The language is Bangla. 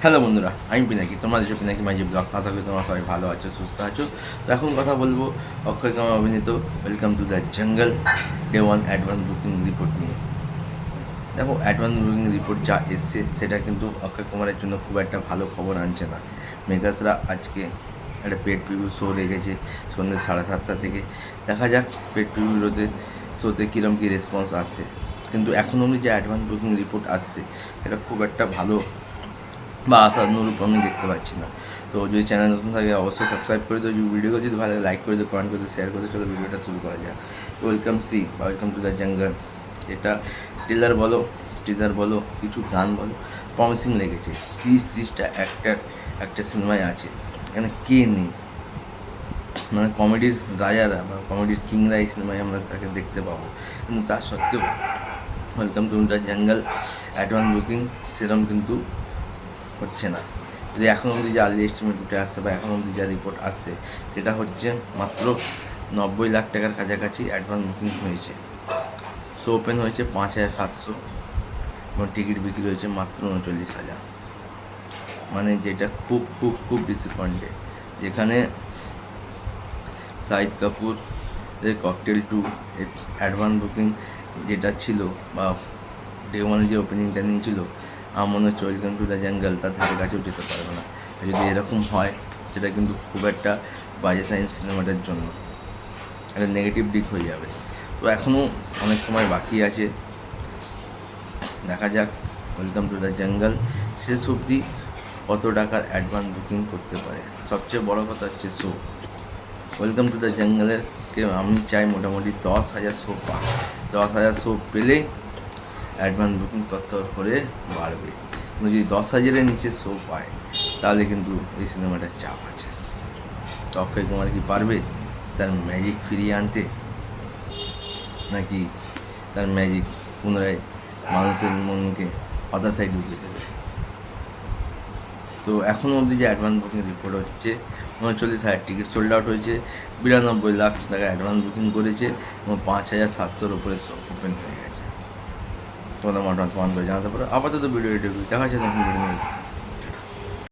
হ্যালো বন্ধুরা, আমি পিনাকি। তোমরা যেসব পিনাকি মাঝে ব্লগ না থাকবে, তোমরা সবাই ভালো আছো, সুস্থ আছো। তো এখন কথা বলবো অক্ষয় কুমার অভিনীত welcome to the jungle day 1 advance booking report নিয়ে। দেখো, অ্যাডভান্স বুকিং রিপোর্ট যা এসছে সেটা কিন্তু অক্ষয় কুমারের জন্য খুব একটা ভালো খবর আনছে না। মেগাসরা আজকে একটা পেড প্রিভিউ শো রেখেছে সন্ধ্যে 7:30 থেকে। দেখা যাক পেড প্রিভিউতে শোতে কীরকম কী রেসপন্স আসছে। কিন্তু এখন অবধি যে অ্যাডভান্স বুকিং রিপোর্ট আসছে সেটা খুব একটা ভালো বা আশানুরূপ আমি দেখতে পাচ্ছি না। তো যদি চ্যানেল নতুন থাকে অবশ্যই সাবস্ক্রাইব করে দিও, ভিডিওকে যদি ভালো লাগে লাইক করে দিও, কমেন্ট করে দিও, শেয়ার করে দিও। চলো ভিডিওটা শুরু করা যায়। তো ওয়েলকাম বা ওয়েলকাম টু দ্য জঙ্গল, এটা টিজার বলো, কিছু গান বলো, প্রমিসিং লেগেছে। 30টা একটা সিনেমায় আছে, এখানে কে নেই? মানে কমেডির রাজারা বা কমেডির কিংরা এই সিনেমায় আমরা তাকে দেখতে পাবো, কিন্তু তার সত্ত্বেও welcome to the jungle advance booking সেরম কিন্তু হচ্ছে না। যদি এখন অবধি যে আর্লি এস্টিমেট উঠে আসছে বা এখন অবধি যা রিপোর্ট আসছে সেটা হচ্ছে মাত্র 90 লাখ টাকার কাছাকাছি অ্যাডভান্স বুকিং হয়েছে। শো ওপেন হয়েছে 5,700 এবং টিকিট বিক্রি হয়েছে মাত্র 39,000। মানে যেটা খুব খুব খুব ডিসঅ্যাপয়েন্টেড। যেখানে শাহিদ কাপুর এর ককটেল 2 এর অ্যাডভান্স বুকিং যেটা ছিল বা ডে 1 যে ওপেনিংটা নিয়েছিল, আমার মনে হচ্ছে ওয়েলকাম টু দ্য জঙ্গল তার ধারে কাছেও যেতে পারবে না। যদি এরকম হয় সেটা কিন্তু খুব একটা বাজে সাইন্স সিনেমাটার জন্য একটা নেগেটিভ দিক হয়ে যাবে। তো এখনও অনেক সময় বাকি আছে, দেখা যাক ওয়েলকাম টু দ্য জঙ্গল শেষ অবধি কত টাকার অ্যাডভান্স বুকিং করতে পারে। সবচেয়ে বড় কথা হচ্ছে শো। ওয়েলকাম টু দ্য জঙ্গলেরকে আমি চাই মোটামুটি 10,000 শো পাক। 10,000 শো পেলে অ্যাডভান্স বুকিং তত করে বাড়বে। কিন্তু যদি 10,000-এর নিচে শো পায় তাহলে কিন্তু এই সিনেমাটার চাপ আছে। তো অক্ষয় কুমার কি পারবে তার ম্যাজিক ফিরিয়ে আনতে, নাকি তার ম্যাজিক পুনরায় মানুষের মনকে হতাশায় ঢুকিয়ে দেবে? তো এখনও অবধি যে অ্যাডভান্স বুকিং রিপোর্ট হচ্ছে 39,000 টিকিট সোল্ড আউট হয়েছে, 92 লাখ টাকা অ্যাডভান্স বুকিং করেছে এবং 5,700-র উপরে ওপেন হয়ে গেছে। তোমাদের মতামত কমেন্ট করে জানাতে পারো। আপাতত ভিডিও দেখা যাচ্ছে নতুন ভিডিও নিয়ে।